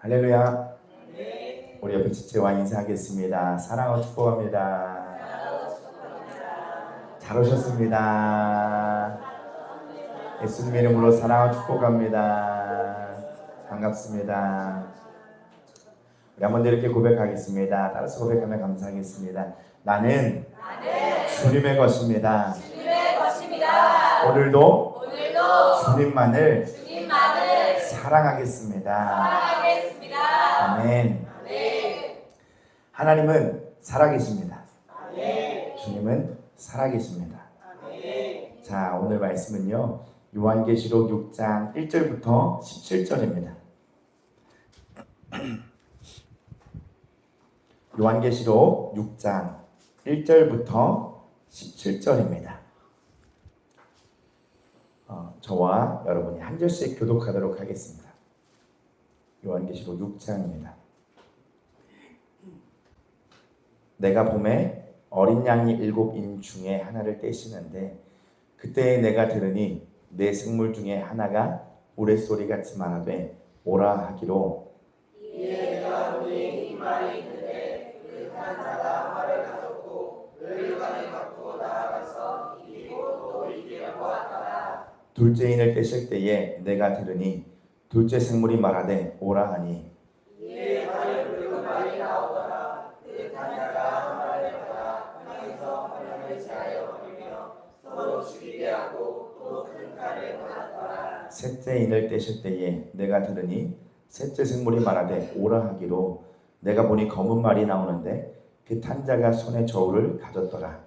할렐루야. 우리 옆에 지체와 인사하겠습니다. 사랑하고 축복합니다. 잘 오셨습니다. 예수님 이름으로 사랑하고 축복합니다. 반갑습니다. 우리 한 번 더 이렇게 고백하겠습니다. 따라서 고백하면 감사하겠습니다. 나는 주님의 것입니다. 오늘도 주님만을 사랑하겠습니다. 아멘. 하나님은 살아계십니다. 주님은 살아계십니다. 자, 오늘 말씀은요, 요한계시록 6장 1절부터 17절입니다. 요한계시록 6장 1절부터 17절입니다. 저와 여러분이 한 절씩 교독하도록 하겠습니다. 요한계시록 6장입니다. 내가 봄에 어린 양이 7인 중에 하나를 떼시는데 그때 내가 들으니 내 생물 중에 하나가 우레소리같이 말하되 오라 하기로 이에가 우리의 이말이 있는데 그릇한 자가 활을 가졌고 면류관을 갖고 나아가서 이기고 또 이기려 보았더라. 둘째 인을 떼실 때에 내가 들으니 둘째 생물이 말하되 오라 하니 이에 활을 불고 말이 나오더라. 그릇한 자가 활을 받아 땅에서 화면을 제하여 버리며 서로 죽이게 하고 또 큰 칼을 받았더라. 셋째 인을 떼실 때에 내가 들으니 셋째 생물이 말하되 오라 하기로 내가 보니 검은 말이 나오는데 그 탄 자가 손에 저울을 가졌더라.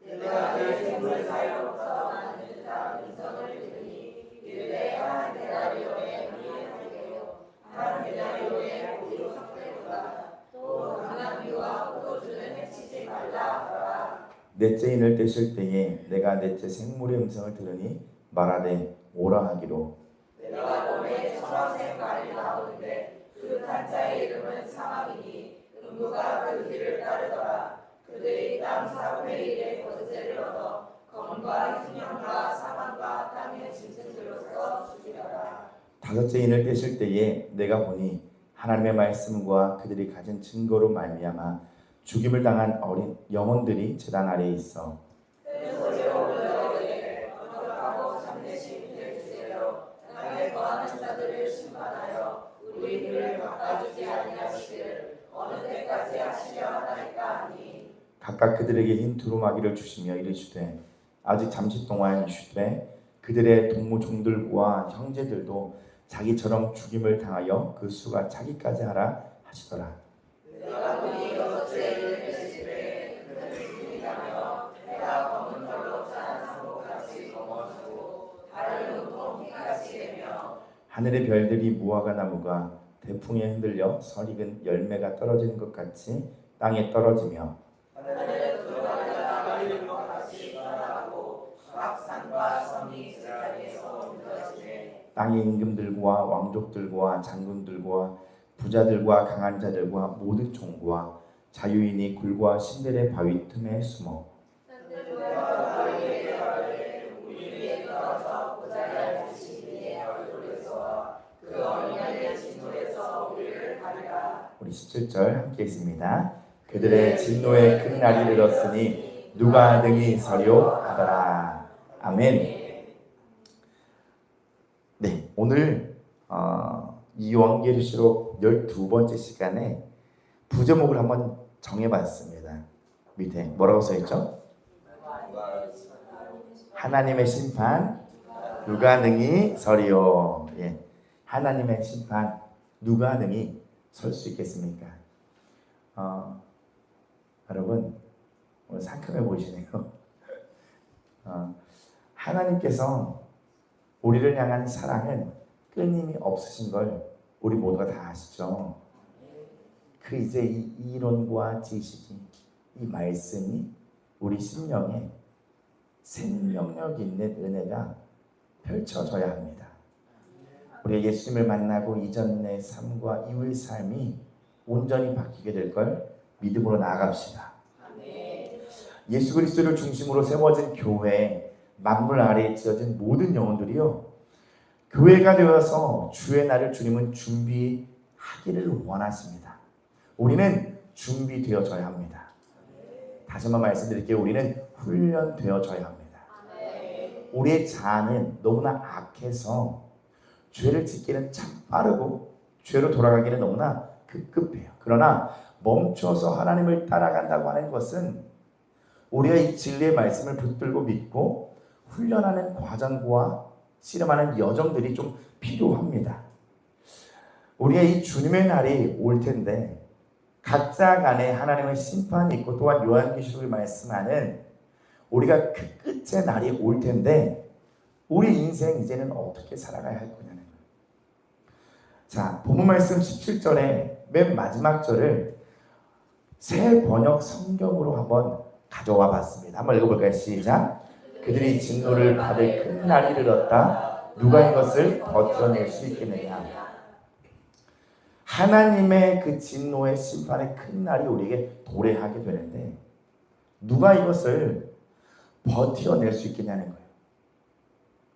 내가 내 생물 사이로부터 나는 듯한 음성을 들으니 이르되 한 데나리온의 비를 하게요 한 데나리온의 고기로 섞되도다. 또 강한 비와 포도주는 해치지 말라 하더라. 넷째 인을 떼실 때에 내가 넷째 생물의 음성을 들으니 말하되 오라 하기로 내가 봄에 청황색 말이 나오는데 그 탄자의 이름은 사망이니 음부가 그 길을 따르더라. 그들이 땅 4분의 1의 거제를 얻어 검과 희명과 사망과 땅의 짐승들로서 죽이더라. 다섯째 인을 떼실 때에 내가 보니 하나님의 말씀과 그들이 가진 증거로 말미암아 죽임을 당한 어린 영혼들이 제단 아래에 있어 큰 소리로 불러오되 거룩하고 참되신 이를 주세요. 땅에 거하는 자들을 심판하여 우리 길을 바꿔주지 아니하시기를 어느 때까지 하시려 하나이까 하니 각각 그들에게 흰 두루마기를 주시며 이르시되 아직 잠시 동안 쉬되 그들의 동무 종들과 형제들도 자기처럼 죽임을 당하여 그 수가 차기까지 하라 하시더라. 내가 보니 여섯째 이를 떼시되 그는 죽임이라며 해가 검은 털로 짠 상복같이 검어지고 달은 온통 피같이 되며 하늘의 별들이 무화과 나무가 대풍에 흔들려 설익은 열매가 떨어지는 것 같이 땅에 떨어지며 하늘에 두루마리가 말리는 것 같이 떠나가고 각 산과 섬이 제자리에서 옮겨지네. 땅의 임금들과 왕족들과 장군들과 부자들과 강한 자들과 모든 종과 자유인이 굴과 신들의 바위 틈에 숨어 산들과 바위의 결을 우리 위에 떨어져 보자리에 계신 이의 얼굴에서 그 어린 양의 진노에서 우리를 가리라. 우리 17절 함께 있습니다. 그들의 진노의 큰 날이 이르렀으니 누가 능히 서리오 하더라. 아멘. 네, 오늘 이 요한계시록 12번째 시간에 부제목을 한번 정해봤습니다. 밑에 뭐라고 써있죠? 하나님의 심판 누가 능히 서리오. 예, 하나님의 심판 누가 능히 설 수 있겠습니까? 여러분 오늘 상큼해 보이시네요. 하나님께서 우리를 향한 사랑은 끊임이 없으신 걸 우리 모두가 다 아시죠? 그 이제 이 이론과 지식이, 이 말씀이 우리 심령에 생명력 있는 은혜가 펼쳐져야 합니다. 우리가 예수님을 만나고 이전의 삶과 이후의 삶이 온전히 바뀌게 될 걸 믿음으로 나아갑시다. 예수 그리스도를 중심으로 세워진 교회, 만물 아래에 지어진 모든 영혼들이요, 교회가 되어서 주의 날을 주님은 준비하고 하기를 원하십니다. 우리는 준비되어져야 합니다. 다시 한번 말씀드릴게요. 우리는 훈련되어져야 합니다. 우리의 자아는 너무나 악해서 죄를 짓기는 참 빠르고 죄로 돌아가기는 너무나 급급해요. 그러나 멈춰서 하나님을 따라간다고 하는 것은 우리가 이 진리의 말씀을 붙들고 믿고 훈련하는 과정과 씨름하는 여정들이 좀 필요합니다. 우리가 이 주님의 날이 올 텐데 각자 간에 하나님의 심판이 있고 또한 요한계시록이 말씀하는 우리가 그 끝의 날이 올 텐데 우리 인생 이제는 어떻게 살아가야 할 거냐는 거예요. 자, 본문 말씀 17절에 맨 마지막 절을 새 번역 성경으로 한번 가져와 봤습니다. 한번 읽어볼까요? 시작. 그들이 진노를 받을 큰 날이 이르렀다. 누가 이것을 버텨낼 수 있겠느냐. 하나님의 그 진노의 심판의 큰 날이 우리에게 도래하게 되는데 누가 이것을 버텨낼 수 있겠냐는 거예요.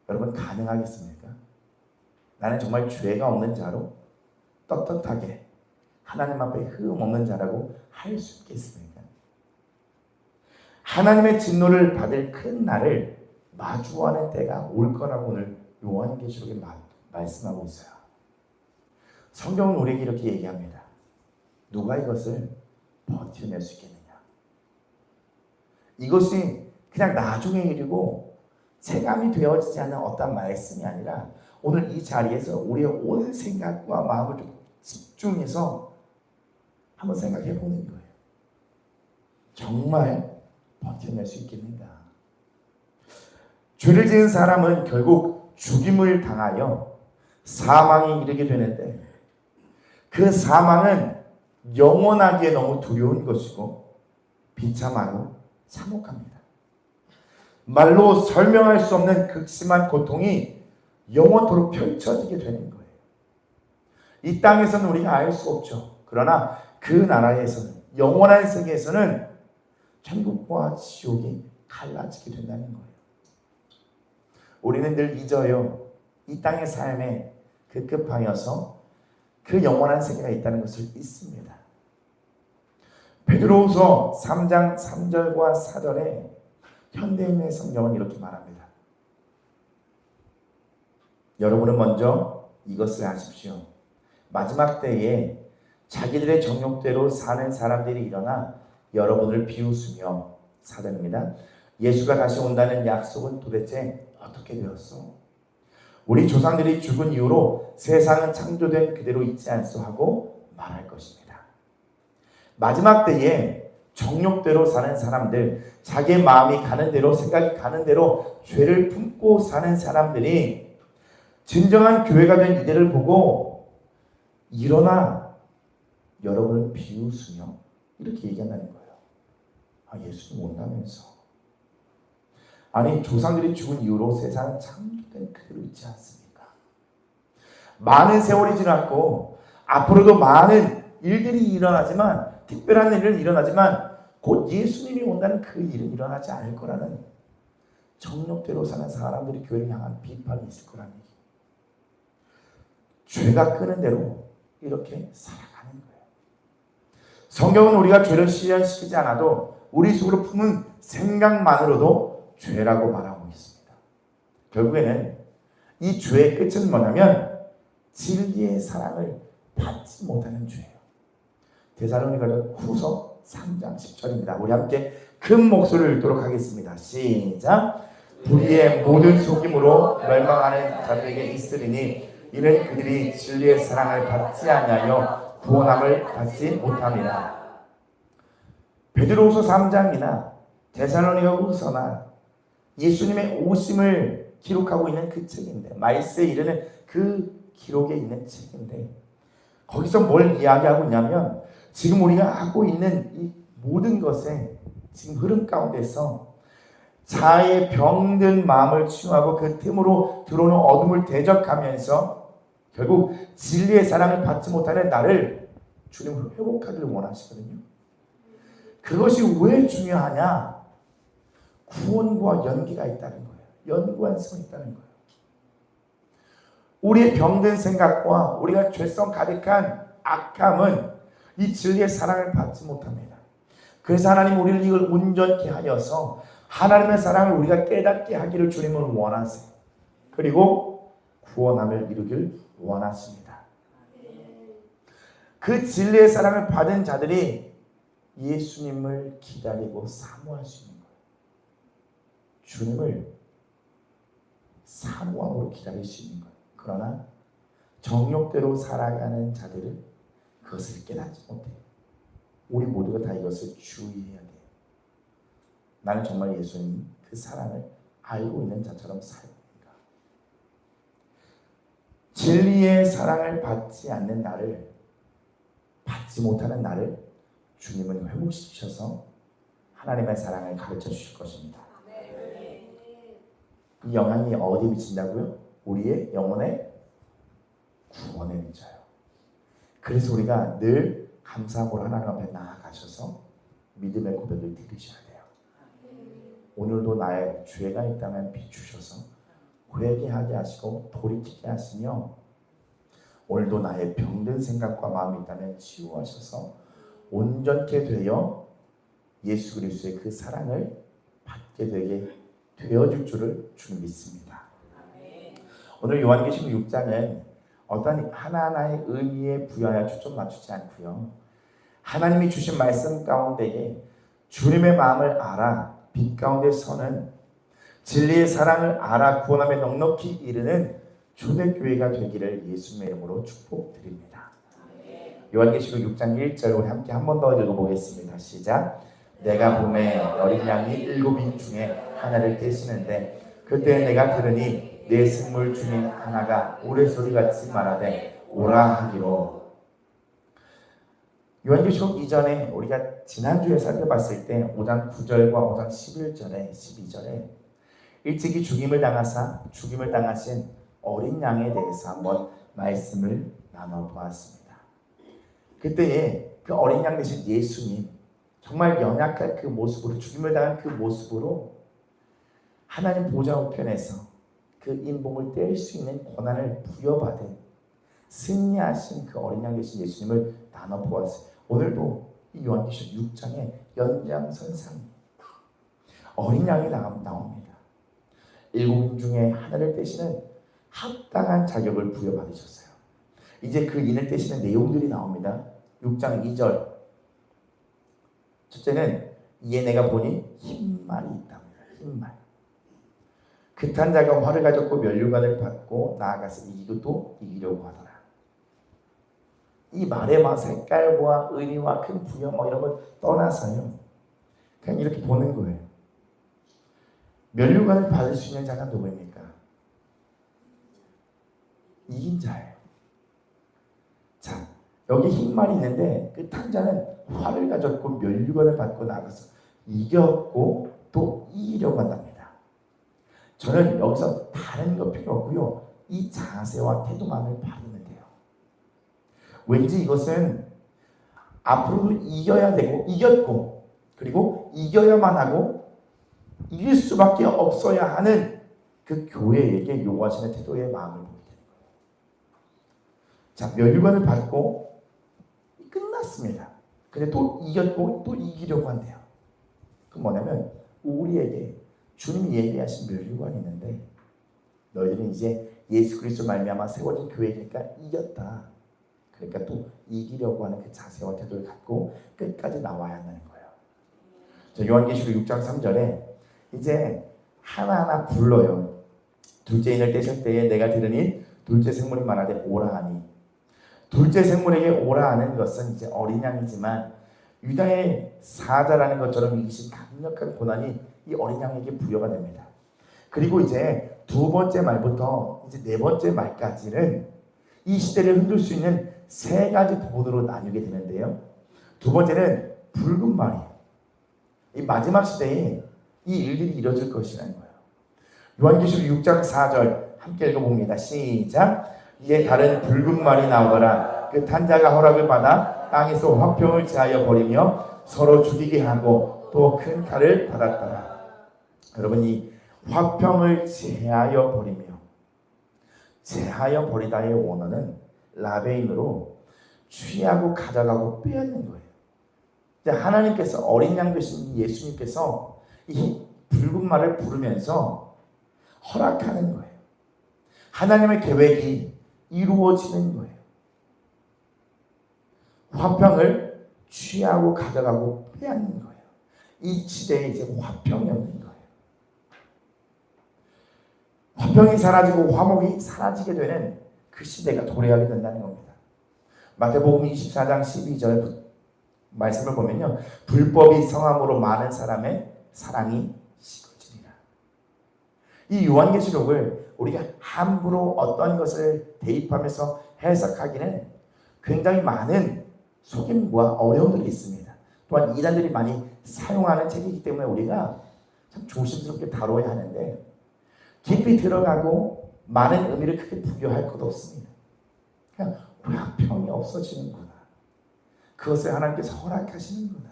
여러분 가능하겠습니까? 나는 정말 죄가 없는 자로 떳떳하게 하나님 앞에 흠 없는 자라고 할 수 있겠습니까? 하나님의 진노를 받을 큰 날을 마주하는 때가 올 거라고 오늘 요한계시록에 말씀하고 있어요. 성경은 우리에게 이렇게 얘기합니다. 누가 이것을 버텨낼 수 있겠느냐? 이것이 그냥 나중의 일이고 체감이 되어지지 않는 어떤 말씀이 아니라 오늘 이 자리에서 우리의 온 생각과 마음을 좀 집중해서 한번 생각해 보는 거예요. 정말 버텨낼 수 있겠는가? 죄를 지은 사람은 결국 죽임을 당하여 사망에 이르게 되는데 그 사망은 영원하기에 너무 두려운 것이고 비참하고 참혹합니다. 말로 설명할 수 없는 극심한 고통이 영원토록 펼쳐지게 되는 거예요. 이 땅에서는 우리가 알 수 없죠. 그러나 그 나라에서는 영원한 세계에서는 천국과 지옥이 갈라지게 된다는 거예요. 우리는 늘 잊어요. 이 땅의 삶에 급급하여서 그 영원한 세계가 있다는 것을 잊습니다. 베드로후서 3장 3절과 4절에 현대인의 성경은 이렇게 말합니다. 여러분은 먼저 이것을 아십시오. 마지막 때에 자기들의 정욕대로 사는 사람들이 일어나 여러분을 비웃으며, 4절입니다. 예수가 다시 온다는 약속은 도대체 어떻게 되었소? 우리 조상들이 죽은 이후로 세상은 창조된 그대로 있지 않소 하고 말할 것입니다. 마지막 때에 정욕대로 사는 사람들, 자기의 마음이 가는 대로, 생각이 가는 대로 죄를 품고 사는 사람들이 진정한 교회가 된 이들을 보고 일어나 여러분을 비웃으며 이렇게 얘기한다는 거예요. 아, 예수님 온다면서. 아니, 조상들이 죽은 이후로 세상은 창조된 그대로 있지 않습니까? 많은 세월이 지났고 앞으로도 많은 일들이 일어나지만, 특별한 일은 일어나지만 곧 예수님이 온다는 그 일은 일어나지 않을 거라는, 정욕대로 사는 사람들이 교회를 향한 비판이 있을 거라는 얘기. 죄가 끄는 대로 이렇게 살아가는 거예요. 성경은 우리가 죄를 실현시키지 않아도 우리 속으로 품은 생각만으로도 죄라고 말하고 있습니다. 결국에는 이 죄의 끝은 뭐냐면 진리의 사랑을 받지 못하는 죄예요. 데살로니가서 후서 3장 10절입니다. 우리 함께 큰 목소리를 읽도록 하겠습니다. 시작. 불의의 모든 속임으로 멸망하는 자들에게 있으리니 이는 그들이 진리의 사랑을 받지 아니하여 구원함을 받지 못함이라. 베드로후서 3장이나 데살로니가 후서나 예수님의 오심을 기록하고 있는 그 책인데, 말세에 이르는 그 기록에 있는 책인데, 거기서 뭘 이야기하고 있냐면 지금 우리가 하고 있는 이 모든 것에 지금 흐름 가운데서 자아의 병든 마음을 치유하고 그 틈으로 들어오는 어둠을 대적하면서 결국 진리의 사랑을 받지 못하는 나를 주님으로 회복하기를 원하시거든요. 그것이 왜 중요하냐? 구원과 연계가 있다는 거예요. 연관성이 있다는 거예요. 우리의 병든 생각과 우리가 죄성 가득한 악함은 이 진리의 사랑을 받지 못합니다. 그래서 하나님 우리를 이걸 온전케 하여서 하나님의 사랑을 우리가 깨닫게 하기를 주님은 원하세요. 그리고 구원함을 이루길 원하십니다. 그 진리의 사랑을 받은 자들이 예수님을 기다리고 사모할 수 있는 거예요. 주님을 사모함으로 기다릴 수 있는 거예요. 그러나 정욕대로 살아가는 자들은 그것을 깨닫지 못해요. 우리 모두가 다 이것을 주의해야 돼요. 나는 정말 예수님 그 사랑을 알고 있는 자처럼 살고 있는가? 진리의 사랑을 받지 않는 나를, 받지 못하는 나를 주님은 회복시키셔서 하나님의 사랑을 가르쳐 주실 것입니다. 이 영향이 어디에 미친다고요? 우리의 영혼의 구원에 미쳐요. 그래서 우리가 늘 감사함으로 하나님 앞에 나아가셔서 믿음의 고백을 드리셔야 돼요. 오늘도 나의 죄가 있다면 비추셔서 회개하게 하시고 돌이키게 하시며, 오늘도 나의 병든 생각과 마음이 있다면 치유하셔서 온전케 되어 예수 그리스도의 그 사랑을 받게 되게 되어줄 줄을 주님 믿습니다. 오늘 요한계시록 6장은 어떤 하나하나의 의미에 부여하여 초점 맞추지 않고요, 하나님이 주신 말씀 가운데에 주님의 마음을 알아 빛 가운데 서는, 진리의 사랑을 알아 구원함에 넉넉히 이르는 초대교회가 되기를 예수님의 이름으로 축복드립니다. 요한계시록 6장 1절 우리 함께 한 번 더 읽어보겠습니다. 시작. 내가 봄에 어린 양이 7인 중에 하나를 떼시는데 그때 내가 들으니 내 생물 중에 하나가 우레소리같이 말하되 오라 하기로. 요한계시록 이전에 우리가 지난주에 살펴봤을 때 5장 9절과 5장 11절에 12절에 일찍이 죽임을 당하신 어린 양에 대해서 한번 말씀을 나눠보았습니다. 그때에 그 어린 양 대신 예수님, 정말 연약한 그 모습으로, 죽임을 당한 그 모습으로 하나님 보좌 우편에서 그 인봉을 뗄 수 있는 권한을 부여받은 승리하신 그 어린 양 되신 예수님을 나눠보았어요. 오늘도 이 요한계시록 6장의 연장선상 어린 양이 나옵니다. 7인 중에 하나를 떼시는 합당한 자격을 부여받으셨어요. 이제 그 인을 떼시는 내용들이 나옵니다. 6장 2절. 첫째는 이에 내가 보니 흰말이 있다. 흰말. 그 탄 자가 활을 가졌고 면류관을 받고 나아가서 이기고 또 이기려고 하더라. 이 말의 색깔과 의미와 큰 부여 이런 걸 떠나서요, 그냥 이렇게 보는 거예요. 면류관을 받을 수 있는 자가 누구입니까? 이긴 자예요. 자, 여기 흰말이 있는데 그 탄자는 활을 가졌고 면류관을 받고 나가서 이겼고 또 이기려고 한답니다. 저는 여기서 다른 거 필요 없고요, 이 자세와 태도만을 바르면 돼요. 왠지 이것은 앞으로도 이겨야 되고 이겼고 그리고 이겨야만 하고 이길 수밖에 없어야 하는 그 교회에게 요구하시는 태도의 마음을 보게 되는 거예요. 자, 면류관을 받고 끝났습니다. 근데 또 이겼고 또 이기려고 한대요. 그 뭐냐면 우리에게 주님이 얘기하신 면류관이 있는데 너희들은 이제 예수 그리스도 말미암아 세워진 교회니까 이겼다. 그러니까 또 이기려고 하는 그 자세와 태도를 갖고 끝까지 나와야 한다는 거예요. 자, 요한계시록 6장 3절에 이제 하나하나 불러요. 둘째 인을 떼실 때에 내가 들으니 둘째 생물이 말하되 오라 하니. 둘째 생물에게 오라 하는 것은 이제 어린 양이지만 유다의 사자라는 것처럼 이것이 강력한 고난이 이 어린 양에게 부여가 됩니다. 그리고 이제 두 번째 말부터 이제 네 번째 말까지는 이 시대를 흔들 수 있는 세 가지 부분으로 나뉘게 되는데요. 두 번째는 붉은 말이에요. 이 마지막 시대에 이 일들이 이뤄질 것이라는 거예요. 요한계시록 6장 4절 함께 읽어봅니다. 시작. 이에 다른 붉은 말이 나오더라. 그 탄자가 허락을 받아 땅에서 화평을 제하여 버리며 서로 죽이게 하고 또 큰 칼을 받았더라. 여러분, 이 화평을 제하여 버리며, 제하여 버리다의 원어는 라베인으로 취하고 가져가고 빼앗는 거예요. 이제 하나님께서 어린 양 되신 예수님께서 이 붉은 말을 부르면서 허락하는 거예요. 하나님의 계획이 이루어지는 거예요. 화평을 취하고 가져가고 빼앗는 거예요. 이 시대에 이제 화평이 없는 거예요. 화평이 사라지고 화목이 사라지게 되는 그 시대가 도래하게 된다는 겁니다. 마태복음 24장 12절 말씀을 보면요, 불법이 성함으로 많은 사람의 사랑이 식어지리라. 이 요한계시록을 우리가 함부로 어떤 것을 대입하면서 해석하기는 굉장히 많은 속임과 어려움들이 있습니다. 또한 이단들이 많이 사용하는 책이기 때문에 우리가 참 조심스럽게 다뤄야 하는데, 깊이 들어가고 많은 의미를 크게 부여할 것도 없습니다. 그냥 화평이 없어지는구나, 그것을 하나님께서 허락하시는구나.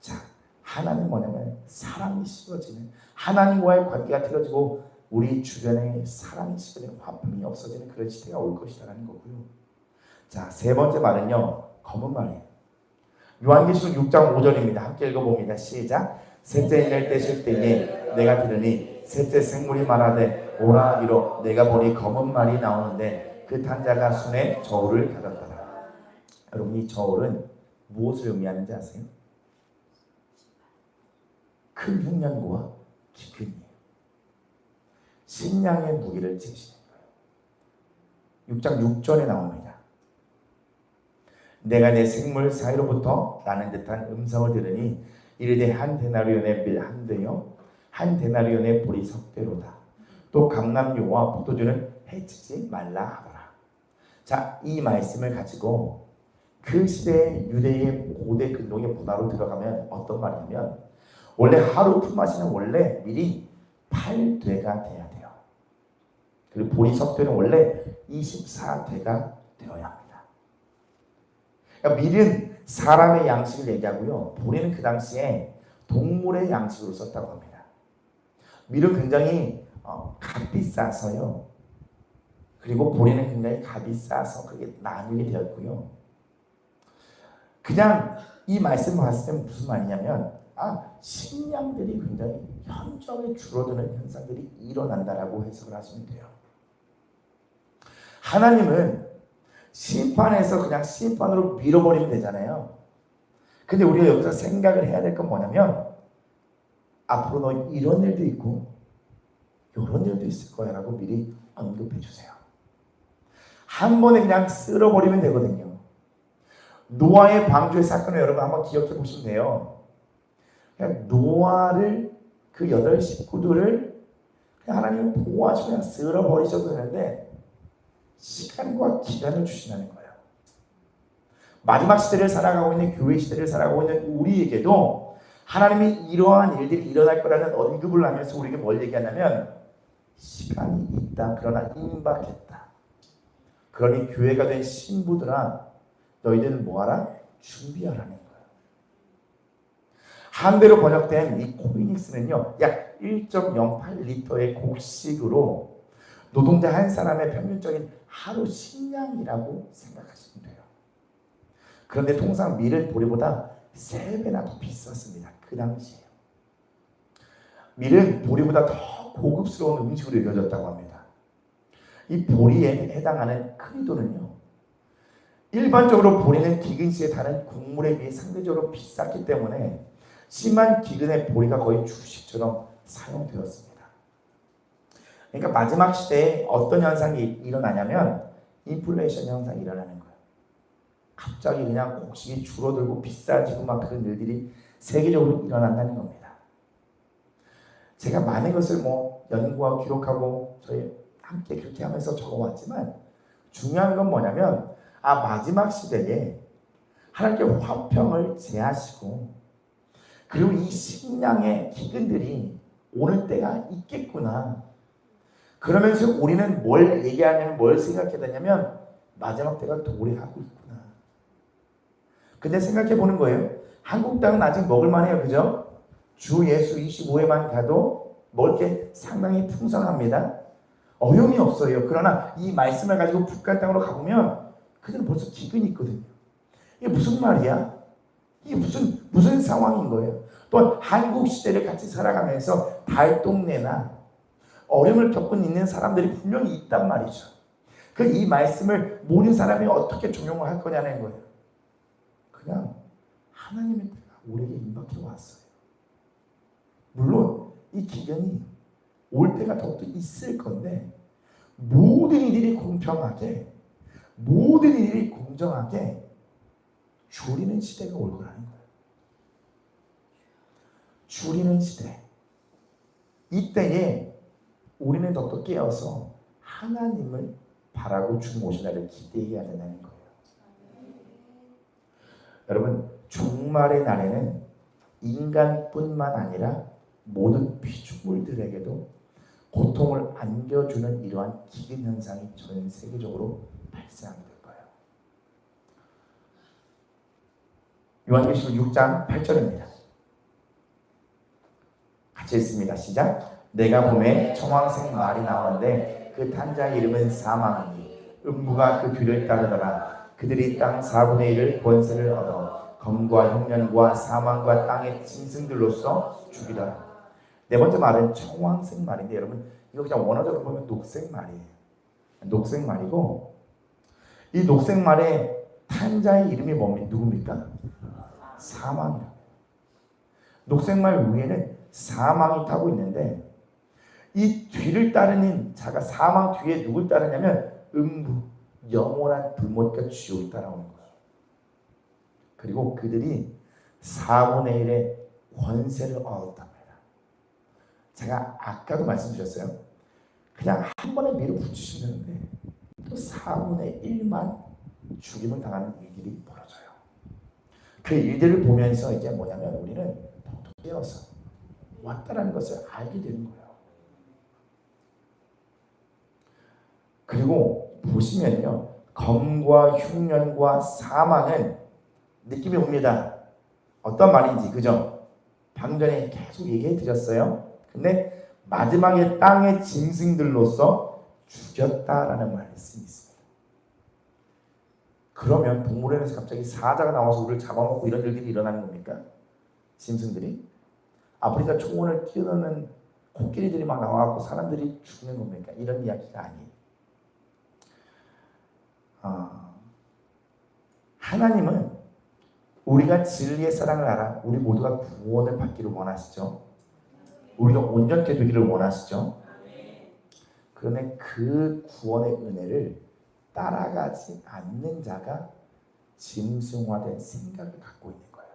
자, 하나님 뭐냐면 사랑이 식어지는, 하나님과의 관계가 틀어지고 우리 주변에 사랑이 식어지는, 화평이 없어지는 그런 시대가 올 것이라는 거고요. 자, 세 번째 말은요, 검은 말이에요. 요한계시록 6장 5절입니다. 함께 읽어봅니다. 시작. 셋째 날 되실 때에 내가 들으니 셋째 생물이 말하되 오라 이로, 내가 보니 검은 말이 나오는데 그 탄 자가 손에 저울을 가졌더라. 여러분, 이 저울은 무엇을 의미하는지 아세요? 큰 흉년과 기근이에요. 신량의 무기를 지시는 거예요. 6장 6절에 나옵니다. 내가 내 생물 사이로부터 나는 듯한 음성을 들으니 이르되 한 데나리온의 밀 한 되요 한 데나리온의 보리 석대로다. 또 감람류와 포도주는 해치지 말라 하더라. 자, 이 말씀을 가지고 그 시대의 유대의 고대 근동의 문화로 들어가면 어떤 말이냐면, 원래 하루 품앗이는 원래 밀이 8되가 돼야 돼요. 그리고 보리 석대는 원래 24되가 되어야 합니다. 그러니까 밀은 사람의 양식을 얘기하고요, 보리는 그 당시에 동물의 양식으로 썼다고 합니다. 밀은 굉장히 값이 싸서요, 그리고 보리는 굉장히 값이 싸서 그게 나누게 되었고요. 그냥 이 말씀을 봤을 때 무슨 말이냐면, 식량들이 굉장히 현저하게 줄어드는 현상들이 일어난다라고 해석을 하시면 돼요. 하나님은 심판에서 그냥 심판으로 밀어버리면 되잖아요. 근데 우리가 여기서 생각을 해야 될 건 뭐냐면, 앞으로 너 이런 일도 있고 이런 일도 있을 거야 라고 미리 언급해 주세요. 한 번에 그냥 쓸어버리면 되거든요. 노아의 방주의 사건을 여러분 한번 기억해 보시면 돼요. 그냥 노아를, 그 8 식구들을 그냥 하나님은 보호하시고 그냥 쓸어버리셔도 되는데 시간과 기간을 주신다는 거예요. 마지막 시대를 살아가고 있는, 교회 시대를 살아가고 있는 우리에게도 하나님이 이러한 일들이 일어날 거라는 언급을 하면서 우리에게 뭘 얘기하냐면, 시간이 있다, 그러나 임박했다. 그러니 교회가 된 신부들아, 너희들은 뭐하라? 준비하라는 거예요. 한대로 번역된 이 코미닉스는요, 약 1.08리터의 곡식으로 노동자 한 사람의 평균적인 하루 식량이라고 생각하시면 돼요. 그런데 통상 밀은 보리보다 3배나 더 비쌌습니다. 그 당시에요. 밀은 보리보다 더 고급스러운 음식으로 여겨졌다고 합니다. 이 보리에 해당하는 크리도는요, 일반적으로 보리는 기근시에 다른 곡물에 비해 상대적으로 비쌌기 때문에 심한 기근에 보리가 거의 주식처럼 사용되었습니다. 그러니까 마지막 시대에 어떤 현상이 일어나냐면 인플레이션 현상이 일어나는 거예요. 갑자기 그냥 곡식이 줄어들고 비싸지고 막 그런 일들이 세계적으로 일어난다는 겁니다. 제가 많은 것을 연구하고 기록하고 저희 함께 그렇게 하면서 적어왔지만, 중요한 건 뭐냐면, 마지막 시대에 하나님께 화평을 제하시고, 그리고 이 식량의 기근들이 오는 때가 있겠구나. 그러면서 우리는 뭘 얘기하냐면, 뭘 생각해야 되냐면, 마지막 때가 도래하고 있구나. 근데 생각해 보는 거예요. 한국 땅은 아직 먹을만해요, 그죠? 주 예수 25회만 가도 먹을 게 상당히 풍성합니다. 어려움이 없어요. 그러나 이 말씀을 가지고 북한 땅으로 가보면 그들은 벌써 기근이 있거든요. 이게 무슨 말이야? 이게 무슨 상황인 거예요? 또 한국 시대를 같이 살아가면서 달동네나 어려움을 겪고 있는 사람들이 분명히 있단 말이죠. 이 말씀을 모든 사람이 어떻게 적용을 할 거냐는 거예요. 그냥 하나님의 때가 우리에게 임박해 왔어요. 물론 이 기근이 올 때가 더욱더 있을 건데 모든 일이 공평하게, 모든 일이 공정하게 줄이는 시대가 올 거라는 거예요. 줄이는 시대. 이때에 우리는 더욱더 깨어서 하나님을 바라고 주님 오신 날을 기대해야 된다는 거예요. 여러분, 종말의 날에는 인간뿐만 아니라 모든 피조물들에게도 고통을 안겨주는 이러한 기근 현상이 전 세계적으로 발생하게 될 거예요. 요한계시록 6장 8절입니다. 같이 읽습니다. 시작. 내가 봄에 청황색 말이 나오는데 그 탄자의 이름은 사망이니 음부가 그 뒤를 따르더라. 그들이 땅 4분의 1을 권세를 얻어 검과 흉년과 사망과 땅의 짐승들로서 죽이더라. 네 번째 말은 청황색 말인데 여러분 이거 그냥 원어적으로 보면 녹색 말이에요. 녹색 말이고 이 녹색 말의 탄자의 이름이 누굽니까? 사망이에요. 녹색 말 위에는 사망이 타고 있는데 이 뒤를 따르는 자가 사망 뒤에 누굴 따르냐면 음부, 영원한 불못과 지옥을 따라오는 거예요. 그리고 그들이 4분의 1의 권세를 얻었단 말이에요. 제가 아까도 말씀드렸어요. 그냥 한 번에 밀어붙이시면 되는데 또 4분의 1만 죽임을 당하는 일들이 벌어져요. 그 일들을 보면서 이제 뭐냐면 우리는 더 깨어서 왔다라는 것을 알게 되는 거예요. 그리고 보시면요. 검과 흉년과 사망은 느낌이 옵니다. 어떤 말인지, 그죠? 방금 전에 계속 얘기해 드렸어요. 근데 마지막에 땅의 짐승들로서 죽였다라는 말씀이 있습니다. 그러면 동물원에서 갑자기 사자가 나와서 우리를 잡아먹고 이런 일들이 일어나는 겁니까? 짐승들이? 아프리카 초원을 뛰어노는 코끼리들이 막 나와갖고 사람들이 죽는 겁니까? 이런 이야기가 아니에요. 하나님은 우리가 진리의 사랑을 알아 우리 모두가 구원을 받기를 원하시죠. 우리가 온전케 되기를 원하시죠. 그런데 그 구원의 은혜를 따라가지 않는 자가 짐승화된 생각을 갖고 있는 거예요.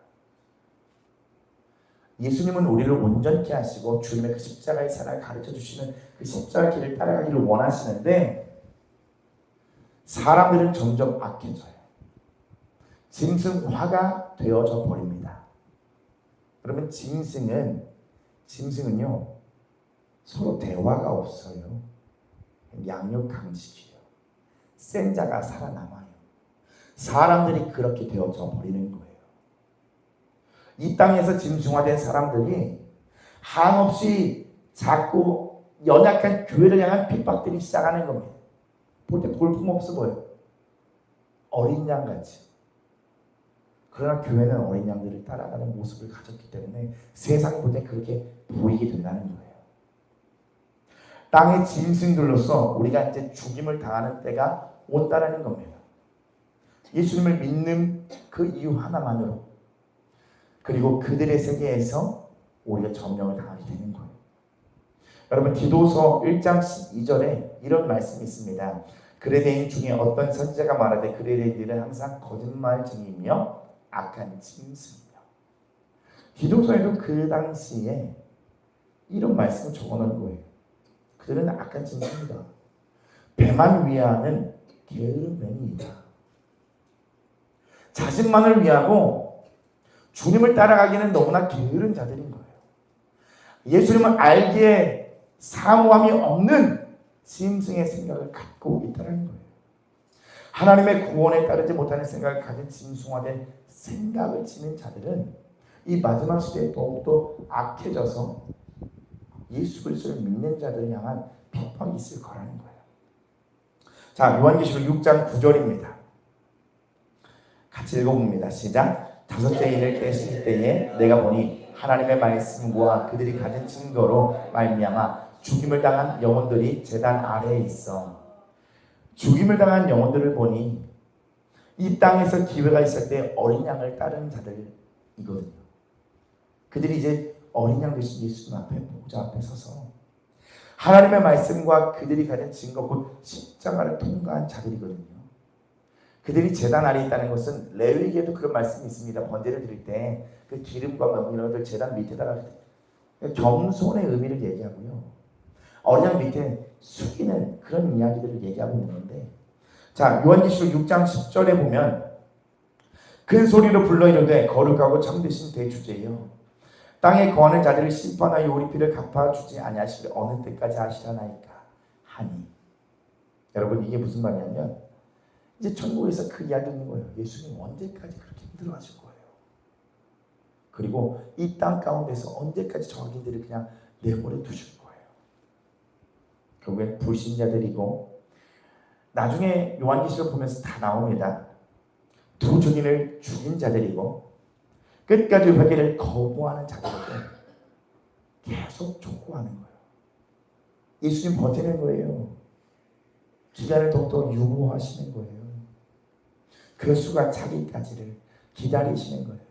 예수님은 우리를 온전케 하시고 주님의 그 십자가의 사랑을 가르쳐 주시는 그 십자가 길을 따라가기를 원하시는데 사람들은 점점 악해져요. 짐승화가 되어져 버립니다. 그러면 짐승은요 서로 대화가 없어요. 양육 강식이에요. 센 자가 살아남아요. 사람들이 그렇게 되어져 버리는 거예요. 이 땅에서 짐승화된 사람들이 한없이 자꾸 연약한 교회를 향한 핍박들이 시작하는 겁니다. 볼 때 볼품없어 보여요. 어린 양같이. 그러나 교회는 어린 양들을 따라가는 모습을 가졌기 때문에 세상이 볼 때 그렇게 보이게 된다는 거예요. 땅의 짐승들로서 우리가 이제 죽임을 당하는 때가 온다라는 겁니다. 예수님을 믿는 그 이유 하나만으로 그리고 그들의 세계에서 우리가 점령을 당하게 되는 거예요. 여러분 디도서 1장 12절에 이런 말씀이 있습니다. 그레데인 중에 어떤 선지자가 말하되 그레데인들은 항상 거짓말쟁이며 악한 짐승이며. 디도서에도 그 당시에 이런 말씀을 적어놓은 거예요. 그들은 악한 짐승이다. 배만 위하는 게으름뱅이이다. 자신만을 위하고 주님을 따라가기는 너무나 게으른 자들인 거예요. 예수님을 알기에 사모함이 없는 짐승의 생각을 갖고 있다는 거예요. 하나님의 구원에 따르지 못하는 생각을 가진 짐승화된 생각을 지닌 자들은 이 마지막 시대에 더욱더 악해져서 예수 그리스도를 믿는 자들을 향한 핍박이 있을 거라는 거예요. 자, 요한계시록 6장 9절입니다. 같이 읽어봅니다. 시작. 다섯째 인을 떼실 때에 내가 보니 하나님의 말씀과 그들이 가진 증거로 말미암아 죽임을 당한 영혼들이 제단 아래에 있어. 죽임을 당한 영혼들을 보니 이 땅에서 기회가 있을 때 어린 양을 따르는 자들이거든요. 그들이 이제 어린 양 되신 예수님 앞에 보좌 앞에 서서 하나님의 말씀과 그들이 가진 증거 곧 십자가를 통과한 자들이거든요. 그들이 제단 아래에 있다는 것은 레위기에도 그런 말씀이 있습니다. 번제를 드릴 때 그 기름과 뭐 이런 것들 제단 밑에다가 겸손의 의미를 얘기하고요. 어린 양 밑에 숙이는 그런 이야기들을 얘기하고 있는 건데, 자, 요한계시록 6장 10절에 보면 큰 소리로 불러 이르되 거룩하고 참되신 대주제여 땅에 거하는 자들을 심판하여 우리 피를 갚아주지 아니하시되 어느 때까지 하시려나이까 하니. 여러분, 이게 무슨 말이냐면 이제 천국에서 그 이야기 있는 거예요. 예수님 언제까지 그렇게 힘들어하실 거예요. 그리고 이 땅 가운데서 언제까지 저항인들을 그냥 내버려 두실 거예요. 결국엔 불신자들이고, 나중에 요한계시록 보면서 다 나옵니다. 두 증인을 죽인 자들이고 끝까지 회개를 거부하는 자들에게 계속 촉구하는 거예요. 예수님 버티는 거예요. 기간을 더욱더 유보하시는 거예요. 그 수가 차기까지를 기다리시는 거예요.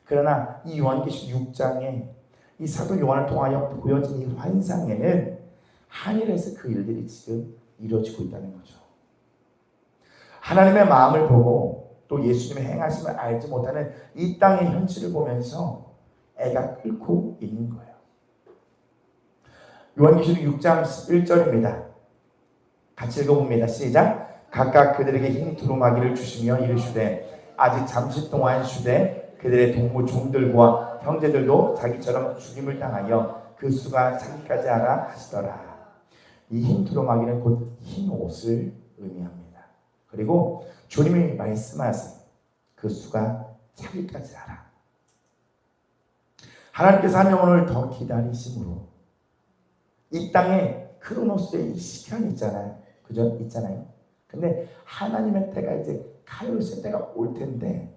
그러나 이 요한계시록 6장에 이 사도 요한을 통하여 보여진 이 환상에는 하늘에서 그 일들이 지금 이루어지고 있다는 거죠. 하나님의 마음을 보고 또 예수님의 행하심을 알지 못하는 이 땅의 현실을 보면서 애가 끓고 있는 거예요. 요한계시록 6장 11절입니다. 같이 읽어봅니다. 시작. 각각 그들에게 흰 두루마기를 주시며 이르시되 아직 잠시 동안 쉬되 그들의 동무 종들과 형제들도 자기처럼 죽임을 당하여 그 수가 차기까지 하라 하시더라. 이 흰 두루마기는 곧 흰 옷을 의미합니다. 그리고 주님이 말씀하세요. 그 수가 차기까지 하라. 하나님께서 한 영혼을 더 기다리심으로 이 땅에 크로노스의 이 시간이 있잖아요. 그죠? 있잖아요. 근데 하나님의 때가 이제 카이로스의 때가 올 텐데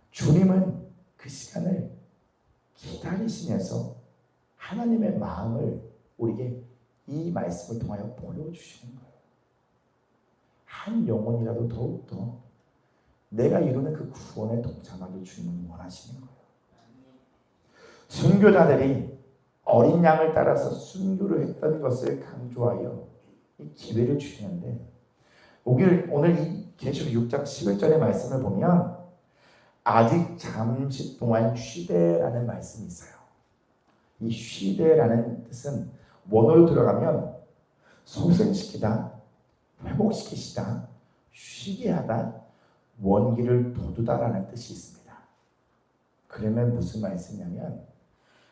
주님은 그 시간을 기다리시면서 하나님의 마음을 우리에게 이 말씀을 통하여 보여주시는 거예요. 한 영혼이라도 더욱더 내가 이루는 그 구원에 동참하길 주님은 원하시는 거예요. 순교자들이 어린 양을 따라서 순교를 했던 것을 강조하여 이 기회를 주시는데, 오늘 이 계시록 6장 11절의 말씀을 보면 아직 잠시 동안 쉬되라는 말씀이 있어요. 이 쉬되라는 뜻은 원어로 들어가면 소생시키다, 회복시키시다, 쉬게 하다, 원기를 돋우다라는 뜻이 있습니다. 그러면 무슨 말씀이냐면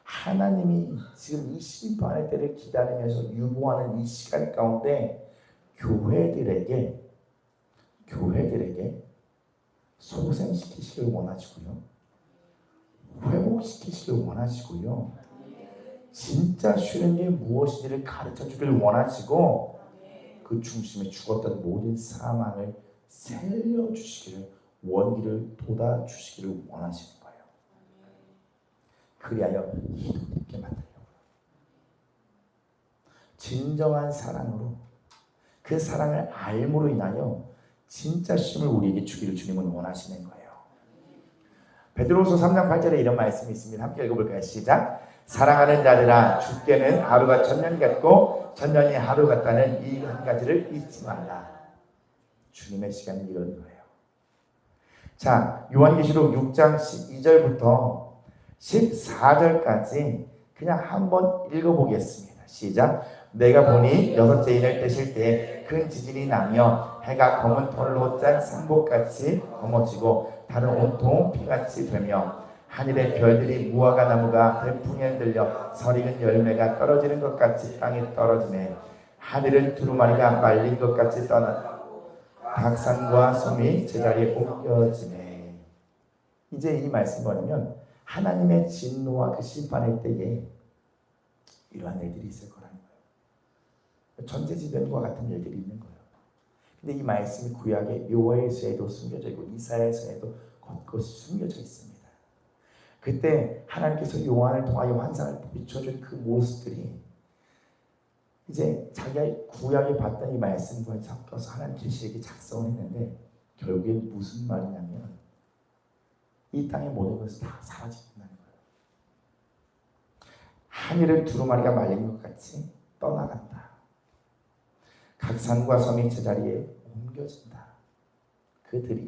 하나님이 지금 이 심판의 때를 기다리면서 유보하는 이 시간 가운데 교회들에게 소생시키시길 원하시고요, 회복시키시길 원하시고요, 진짜 쉬는 게 무엇인지를 가르쳐주길 원하시고 그 중심에 죽었던 모든 사망을 살려주시기를, 원기를 돋아주시기를 원하시는 거예요. 그리하여 희도 있게 만들려고, 진정한 사랑으로 그 사랑을 알므로 인하여 진짜 쉼을 우리에게 주기를 주님은 원하시는 거예요. 베드로후서 3장 8절에 이런 말씀이 있습니다. 함께 읽어볼까요? 시작. 사랑하는 자들아, 주께는 하루가 천년 같고 천년이 하루 같다는 이 한 가지를 잊지 말라. 주님의 시간은 이런 거예요. 자, 요한계시록 6장 12절부터 14절까지 그냥 한번 읽어보겠습니다. 시작. 내가 보니 여섯째 인을 떼실 때 큰 지진이 나며 해가 검은 털로 짠 상복같이 검어지고 달은 온통 피같이 되며 하늘의 별들이 무화과 나무가 태풍에 들려 설익은 열매가 떨어지는 것 같이 땅에 떨어지네. 하늘은 두루마리가 말린 것 같이 떠나고 닭산과 솜이 제자리에 옮겨지네. 이제 이 말씀 보면 하나님의 진노와 그 심판의 때에 이러한 일들이 있을 거라는 거예요. 전제지변과 같은 일들이 있는 거예요. 근데 이 말씀이 구약의 요엘서에도 숨겨져 있고 이사야서에도 곳곳이 숨겨져 있습니다. 그때 하나님께서 요한을 통하여 환상을 비춰준 그 모습들이 이제 자기가 구약에 봤던 이 말씀과 섞여서 하나님 계시에게 작성을 했는데 결국에 무슨 말이냐면 이 땅의 모든 것이 다 사라진다는 거예요. 하늘은 두루마리가 말린 것 같이 떠나간다. 각 산과 섬이 제자리에 옮겨진다. 그들이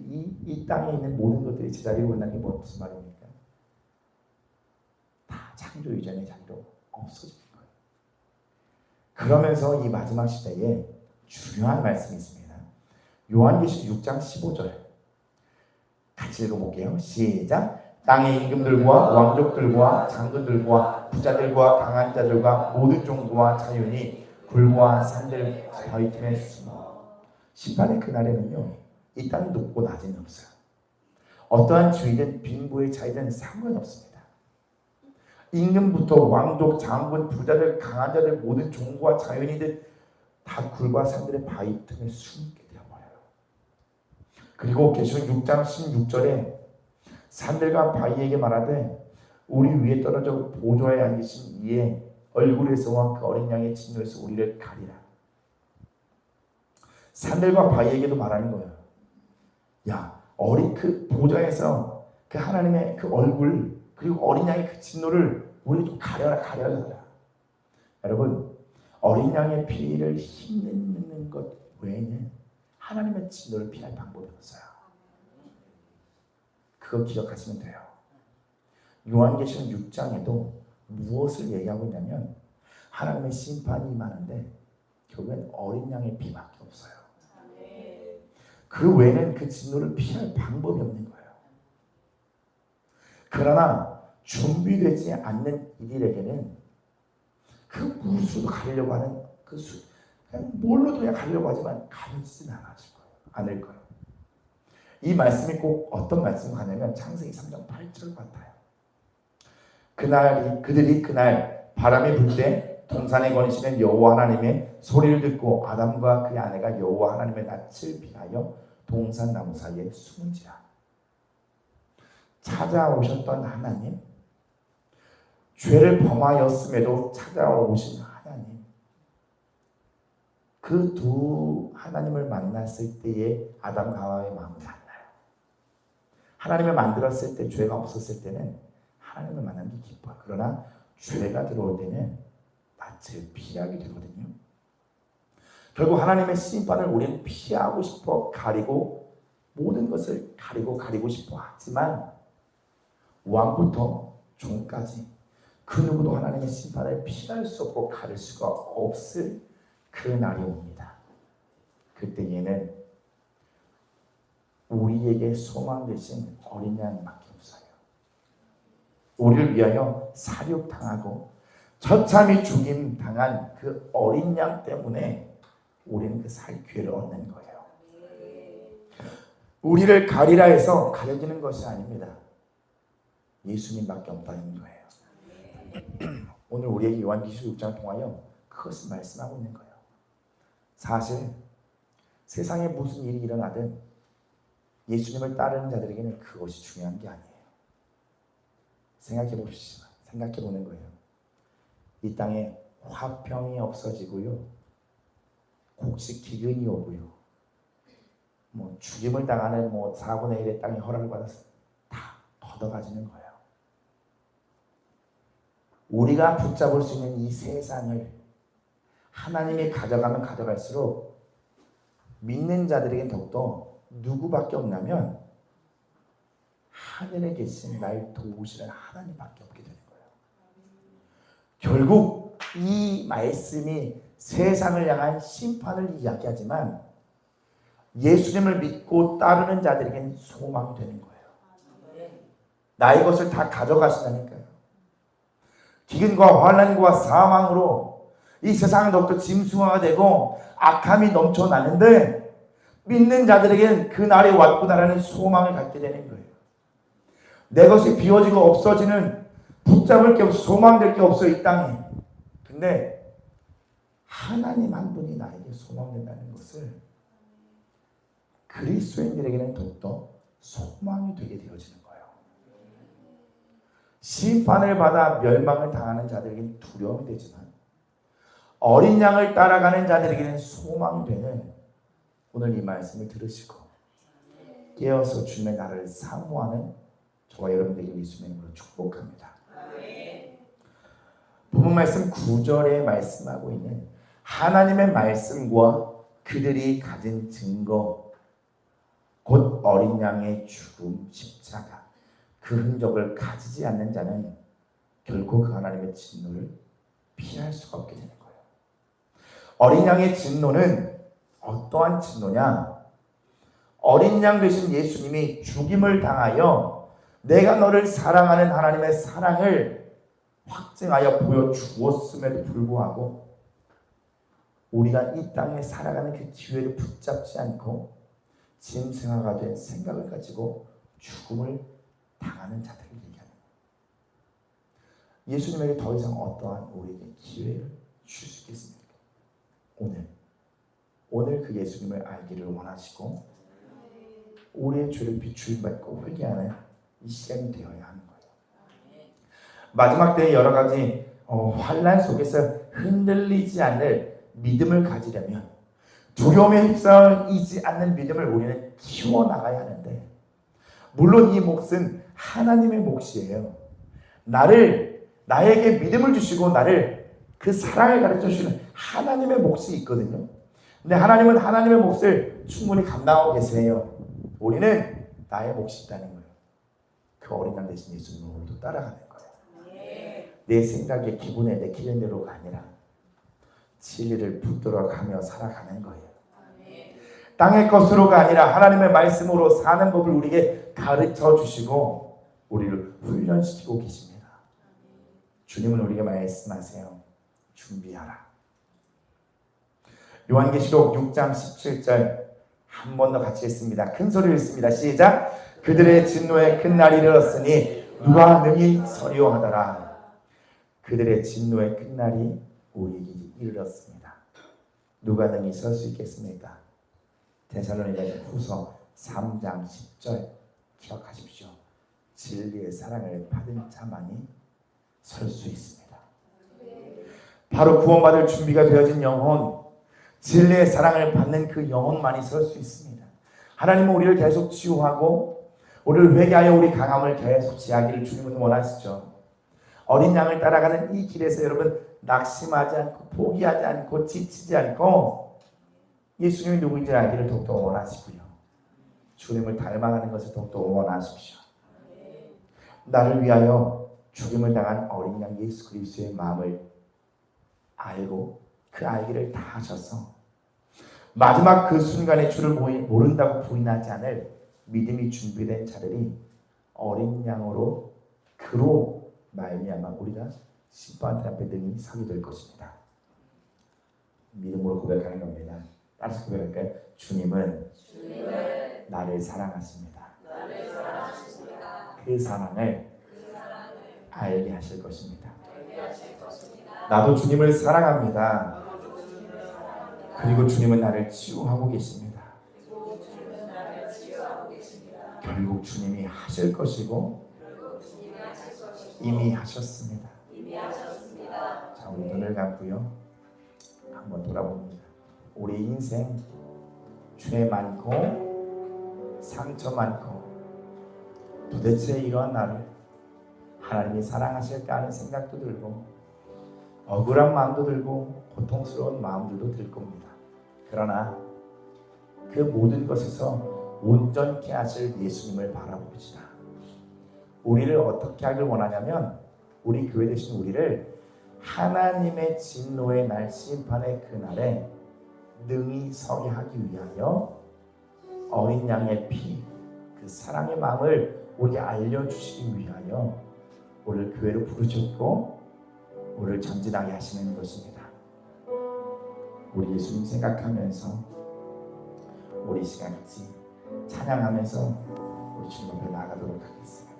이 땅에 있는 모든 것들이 제자리에 온다는 게 무슨 말입니까? 다 창조 이전의 자리로 없어지는 거예요. 그러면서 이 마지막 시대에 중요한 말씀이 있습니다. 요한계시록 6장 15절 같이 읽어볼게요. 시작. 땅의 임금들과 왕족들과 장군들과 부자들과 강한 자들과 모든 종과 자유인이 굴과 산들 바위 틈에 숨어. 심판의 그날에는요, 이 땅이 높고 낮은 없어요. 어떠한 주의든 빈부의 차이든 상관이 없습니다. 임금부터 왕족, 장군, 부자들, 강한 자들, 모든 종과 자유인들 다 굴과 산들의 바위 틈에 숨게 되어버려요. 그리고 계시록 6장 16절에 산들과 바위에게 말하되 우리 위에 떨어져 보좌에 앉으신 이의 얼굴에서와 그 어린 양의 진노에서 우리를 가리라. 산들과 바위에게도 말하는 거예요. 야, 어린 그 보좌에서 그 하나님의 그 얼굴 그리고 어린 양의 그 진노를 우리 좀 가려라. 여러분, 어린 양의 피를 힘내는 것 외에는 하나님의 진노를 피할 방법이 없어요. 그거 기억하시면 돼요. 요한계시록 6장에도 무엇을 얘기하고 있냐면 하나님의 심판이 임하는데 결국엔 어린 양의 피밖에 없어요. 그 외에는 그 진노를 피할 방법이 없는 거예요. 그러나 준비되지 않는 이들에게는 그 무수도 가리려고 하는 그냥 뭘로도 그냥 가리려고 하지만 가리지는 않을 거예요. 이 말씀이 꼭 어떤 말씀을 하냐면 창세기 3장 8절 같아요. 그들이 그날 바람이 불 때 동산에 거니시는 여호와 하나님의 소리를 듣고 아담과 그의 아내가 여호와 하나님의 낯을 피하여 동산 나무 사이에 숨은지라. 찾아오셨던 하나님, 죄를 범하였음에도 찾아오신 하나님, 그 두 하나님을 만났을 때의 아담과 하와의 마음은 달라요. 하나님을 만들었을 때, 죄가 없었을 때는 하나님을 만나는 게 기뻐요. 그러나 죄가 들어올 때는 낯을 피하게 되거든요. 결국 하나님의 심판을 우리는 피하고 싶어 가리고 모든 것을 가리고 싶어 하지만 왕부터 종까지 그 누구도 하나님의 심판을 피할 수 없고 가릴 수가 없을 그 날이 옵니다. 그때에는 우리에게 소망 되신 어린 양밖에 없어요. 우리를 위하여 사륙당하고 처참히 죽임당한 그 어린 양 때문에 우리는 그 살 기회를 얻는 거예요. 우리를 가리라 해서 가려지는 것이 아닙니다. 예수님밖에 없다는 거예요. 오늘 우리에게 요한계시록 6장을 통하여 그것을 말씀하고 있는 거예요. 사실 세상에 무슨 일이 일어나든 예수님을 따르는 자들에게는 그것이 중요한 게 아니에요. 생각해 보는 거예요. 이 땅에 화평이 없어지고요, 곡식 기근이 오고요, 죽임을 당하는 4분의 1의 땅이 허락을 받아서 다 걷어가지는 거예요. 우리가 붙잡을 수 있는 이 세상을 하나님이 가져가면 가져갈수록 믿는 자들에게 더욱더 누구밖에 없냐면 하늘에 계신 날 도우시는 하나님밖에 없게 되는 거예요. 결국 이 말씀이 세상을 향한 심판을 이야기하지만 예수님을 믿고 따르는 자들에게는 소망이 되는 거예요. 나의 것을 다 가져가신다니까요. 기근과 환난과 사망으로 이 세상은 더욱더 짐승화가 되고 악함이 넘쳐나는데 믿는 자들에게는 그 날이 왔구나라는 소망을 갖게 되는 거예요. 내 것이 비워지고 없어지는, 붙잡을 게 없어, 소망될 게 없어 이 땅에. 근데 하나님 한 분이 나에게 소망된다는 것을 그리스도인들에게는 더욱더 소망이 되게 되어지는 거예요. 심판을 받아 멸망을 당하는 자들에게는 두려움이 되지만 어린 양을 따라가는 자들에게는 소망이 되는 오늘 이 말씀을 들으시고 깨어서 주님의 나라를 사모하는 저와 여러분들에게 예수님의 이름으로 축복합니다. 본문 말씀 9절에 말씀하고 있는 하나님의 말씀과 그들이 가진 증거 곧 어린 양의 죽음, 십자가 그 흔적을 가지지 않는 자는 결코 그 하나님의 진노를 피할 수가 없게 되는 거예요. 어린 양의 진노는 어떠한 진노냐? 어린 양 되신 예수님이 죽임을 당하여 내가 너를 사랑하는 하나님의 사랑을 확증하여 보여주었음에도 불구하고 우리가 이 땅에 살아가는 그 기회를 붙잡지 않고 짐승화가 된 생각을 가지고 죽음을 당하는 자들을 얘기하는 거예요. 예수님에게 더 이상 어떠한 우리에게 기회를 줄 수 있겠습니까? 오늘 그 예수님을 알기를 원하시고 우리의 죄를 비추임받고 회개하는 이 시간이 되어야 하는 거예요. 마지막 때에 여러 가지 환난 속에서 흔들리지 않을 믿음을 가지려면 두려움에 휩싸이지 않는 믿음을 우리는 키워나가야 하는데 물론 이 몫은 하나님의 몫이에요. 나에게 믿음을 주시고 나를 그 사랑을 가르쳐 주시는 하나님의 몫이 있거든요. 근데 하나님은 하나님의 몫을 충분히 감당하고 계세요. 우리는 나의 몫이 있다는 거예요. 그 어린 양 대신 예수님을 오늘도 따라가는 거예요. 내 생각에 기분에 내키는 대로가 아니라 진리를 붙들어가며 살아가는 거예요. 땅의 것으로가 아니라 하나님의 말씀으로 사는 법을 우리에게 가르쳐 주시고 우리를 훈련시키고 계십니다. 주님은 우리에게 말씀하세요. 준비하라. 요한계시록 6장 17절 한 번 더 같이 읽습니다. 큰 소리로 읽습니다. 시작. 그들의 진노의 큰 날이 이르렀으니 누가 능히 서리오 하더라. 그들의 진노의 큰 날이 우리에게 이르렀습니다. 누가 능히 설 수 있겠습니까? 데살로니가서 후서 3장 10절 기억하십시오. 진리의 사랑을 받은 자만이 설 수 있습니다. 바로 구원받을 준비가 되어진 영혼, 진리의 사랑을 받는 그 영혼만이 설 수 있습니다. 하나님은 우리를 계속 치유하고 우리를 회개하여 우리 강함을 계속 지하기를 주님은 원하시죠. 어린 양을 따라가는 이 길에서 여러분 낙심하지 않고 포기하지 않고 지치지 않고 예수님이 누구인지 알기를 더욱더 원하시고요. 주님을 닮아가는 것을 더욱더 원하십시오. 나를 위하여 죽임을 당한 어린 양 예수 그리스도의 마음을 알고 그 알기를 다 하셔서 마지막 그 순간에 주를 모른다고 부인하지 않을 믿음이 준비된 자들이 어린 양으로 그로 말미암아 우리가 심판대 앞에 능히 서게 될 것입니다. 믿음으로 고백하는 겁니다. 따라서 고백할까요? 주님은 나를 사랑하십니다. 그 사랑을 알게 하실 것입니다. 나도 주님을 사랑합니다. 그리고 주님은 나를 치유하고 계십니다. 결국 주님이 하실 것이고 이미 하셨습니다. 자, 우리 눈을 감고요. 한번 돌아봅니다. 우리 인생 죄 많고 상처 많고 도대체 이러한 나를 하나님이 사랑하실까 하는 생각도 들고 억울한 마음도 들고 고통스러운 마음들도 들 겁니다. 그러나 그 모든 것에서 온전케 하실 예수님을 바라봅시다. 우리를 어떻게 하길 원하냐면 우리 교회 되신 우리를 하나님의 진노의 날 심판의 그날에 능히 서게 하기 위하여 어린 양의 피, 그 사랑의 마음을 우리에게 알려주시기 위하여 우리를 교회로 부르셨고 우리를 전진하게 하시는 것입니다. 우리 예수님 생각하면서 우리 시간 같이 찬양하면서 우리 주님 앞에 나가도록 하겠습니다.